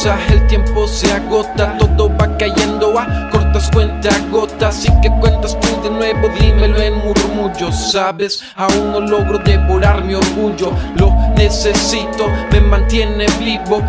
cosa, el tiempo se agota, todo va cayendo a cortas cuentagotas. Y que cuentas tú de nuevo, dímelo en murmullos. Sabes, aún no logro devorar mi orgullo. Lo necesito, me mantiene vivo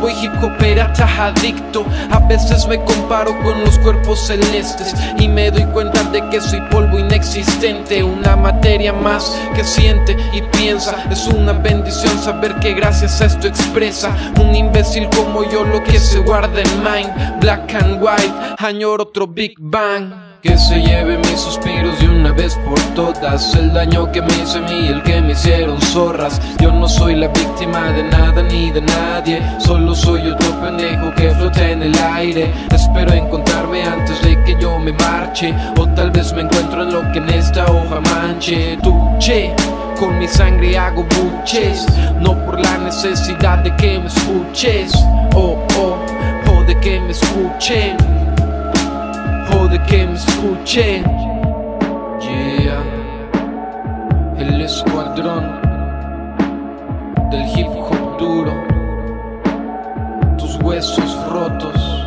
y hip hopera adicto. A veces me comparo con los cuerpos celestes y me doy cuenta de que soy polvo inexistente, una materia más que siente y piensa. Es una bendición saber que gracias a esto expresa un imbécil como yo lo que se guarda en mind. Black and white, añoro otro Big Bang. Que se lleve mis suspiros de una vez por todas, el daño que me hice a mí y el que me hicieron zorras. Yo no soy la víctima de nada ni de nadie, solo soy otro pendejo que flota en el aire. Espero encontrarme antes de que yo me marche, o tal vez me encuentro en lo que en esta hoja manche. Tuche, con mi sangre hago buches, no por la necesidad de que me escuches, o de que me escuchen, o de que me escuchen. Yeah, el escuadrón del hip hop duro, tus huesos rotos.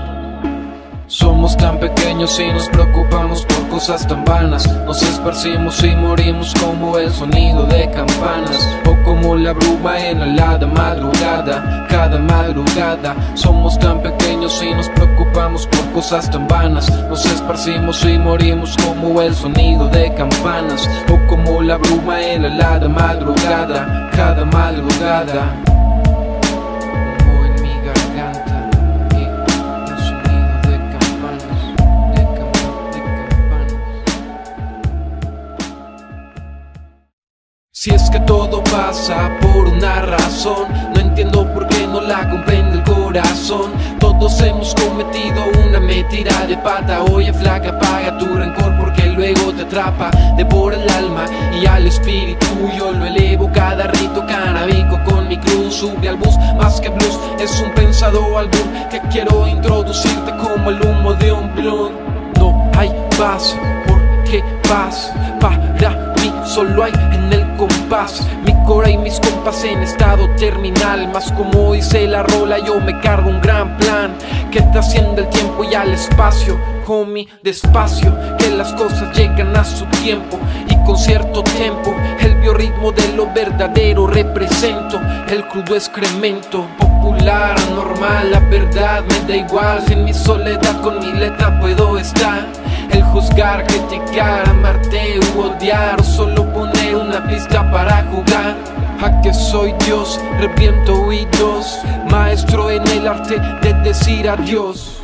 Somos tan pequeños y nos preocupamos por cosas tan vanas. Nos esparcimos y morimos como el sonido de campanas, o como la bruma en la helada madrugada. Cada madrugada somos tan pequeños y nos preocupamos por cosas tan vanas. Nos esparcimos y morimos como el sonido de campanas, o como la bruma en la helada madrugada. Cada madrugada. Si es que todo pasa por una razón, no entiendo por qué no la comprende el corazón. Todos hemos cometido una metida de pata. Oye flaca, paga tu rencor porque luego te atrapa. Devora el alma y al espíritu yo lo elevo. Cada rito canábico con mi cruz sube al bus. Más que blues, es un pensado álbum que quiero introducirte como el humo de un blunt. No hay paz, porque paz para mí solo hay en el compás. Mi cora y mis compas en estado terminal, más como dice la rola, yo me cargo un gran plan que está haciendo el tiempo y al espacio. Homie, despacio, que las cosas llegan a su tiempo y con cierto tempo. El biorritmo de lo verdadero represento, el crudo excremento. Popular, normal, la verdad me da igual. Si en mi soledad con mi letra puedo estar. El juzgar, criticar, amarte u odiar, o solo poner una pista para jugar. A que soy Dios, reviento oídos, maestro en el arte de decir adiós.